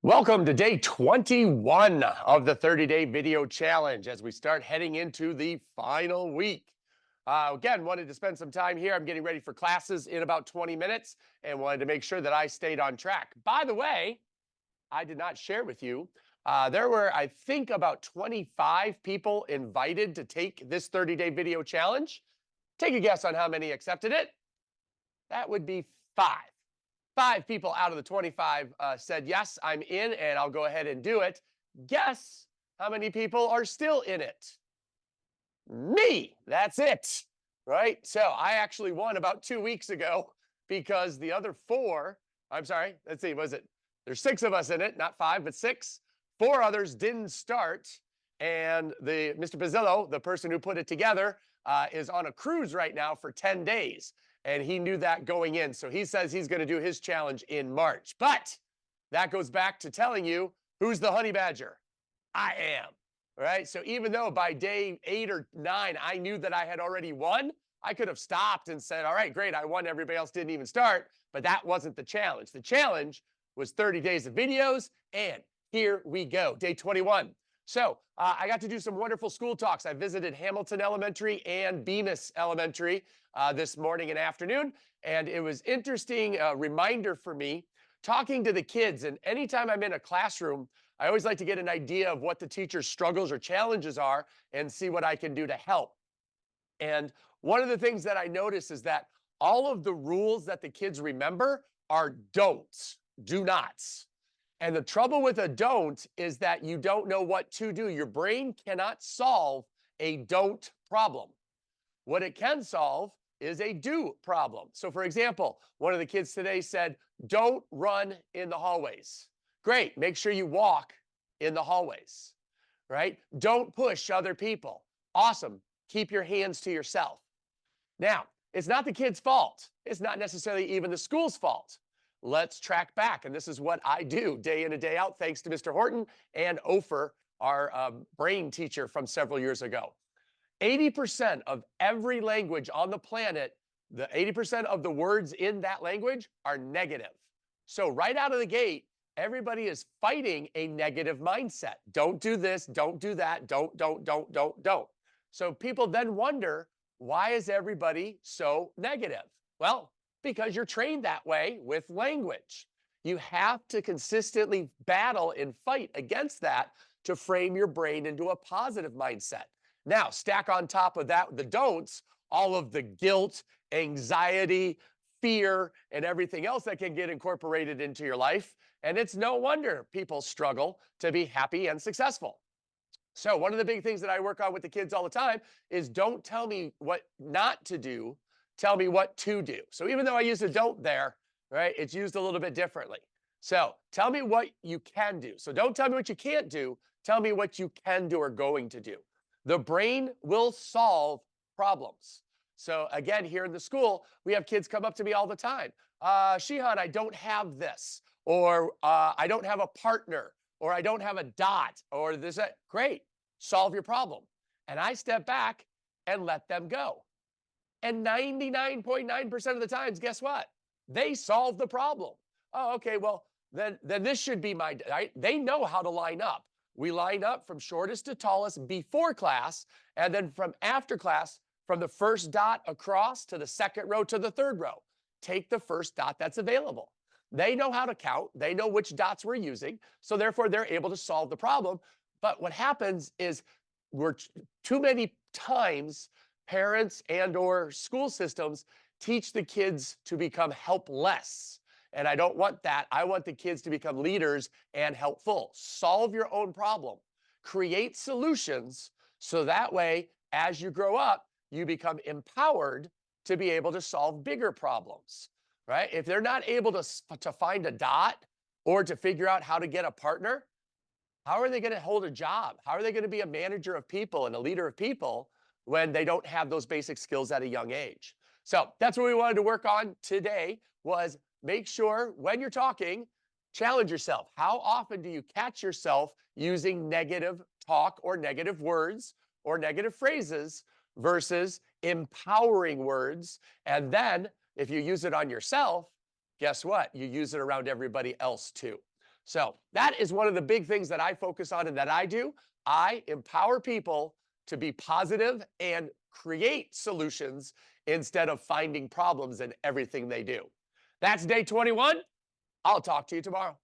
Welcome to day 21 of the 30-day video challenge as we start heading into the final week. Again, wanted to spend some time here. I'm getting ready for classes in about 20 minutes and wanted to make sure that I stayed on track. By the way, I did not share with you, there were, I think, about 25 people invited to take this 30-day video challenge. Take a guess on how many accepted it. That would be 5. 5 people out of the 25 said, yes, I'm in and I'll go ahead and do it. Guess how many people are still in it? Me. That's it. Right? So I actually won about 2 weeks ago because the other 4, I'm sorry, let's see, was it? There's 6 of us in it, not 5, but 6. 4 others didn't start. And Mr. Pizzillo, the person who put it together, is on a cruise right now for 10 days. And he knew that going in. So he says he's going to do his challenge in March. But that goes back to telling you, who's the honey badger? I am. All right. So even though by day 8 or 9, I knew that I had already won, I could have stopped and said, all right, great, I won. Everybody else didn't even start. But that wasn't the challenge. The challenge was 30 days of videos. And here we go. Day 21. So I got to do some wonderful school talks. I visited Hamilton Elementary and Bemis Elementary this morning and afternoon. And it was interesting reminder for me talking to the kids. And anytime I'm in a classroom, I always like to get an idea of what the teacher's struggles or challenges are and see what I can do to help. And one of the things that I notice is that all of the rules that the kids remember are don'ts, do nots. And the trouble with a don't is that you don't know what to do. Your brain cannot solve a don't problem. What it can solve is a do problem. So for example, one of the kids today said, don't run in the hallways. Great, make sure you walk in the hallways, right? Don't push other people. Awesome, keep your hands to yourself. Now, it's not the kid's fault. It's not necessarily even the school's fault. Let's track back. And this is what I do day in and day out, thanks to Mr. Horton and Ofer, our brain teacher from several years ago. 80% of every language on the planet, the 80% of the words in that language are negative. So right out of the gate, everybody is fighting a negative mindset. Don't do this, don't do that, don't. So people then wonder, why is everybody so negative? Well, because you're trained that way with language. You have to consistently battle and fight against that to frame your brain into a positive mindset. Now, stack on top of that the don'ts, all of the guilt, anxiety, fear, and everything else that can get incorporated into your life. And it's no wonder people struggle to be happy and successful. So one of the big things that I work on with the kids all the time is don't tell me what not to do, tell me what to do. So even though I use a don't there, right, it's used a little bit differently. So tell me what you can do. So don't tell me what you can't do. Tell me what you can do or going to do. The brain will solve problems. So again, here in the school, we have kids come up to me all the time. Shihan, I don't have this, or I don't have a partner, or I don't have a dot, or this. Great, solve your problem. And I step back and let them go. And 99.9% of the times, guess what? They solve the problem. Oh, okay, well, then this should be my, right? They know how to line up. We line up from shortest to tallest before class, and then from after class, from the first dot across to the second row to the third row. Take the first dot that's available. They know how to count. They know which dots we're using, so therefore they're able to solve the problem. But what happens is we're too many times parents and or school systems teach the kids to become helpless. And I don't want that. I want the kids to become leaders and helpful. Solve your own problem. Create solutions so that way, as you grow up, you become empowered to be able to solve bigger problems, right? If they're not able to find a dot or to figure out how to get a partner, how are they going to hold a job? How are they going to be a manager of people and a leader of people when they don't have those basic skills at a young age? So that's what we wanted to work on today, was make sure when you're talking, challenge yourself. How often do you catch yourself using negative talk or negative words or negative phrases versus empowering words? And then if you use it on yourself, guess what? You use it around everybody else too. So that is one of the big things that I focus on and that I do. I empower people to be positive and create solutions instead of finding problems in everything they do. That's day 21. I'll talk to you tomorrow.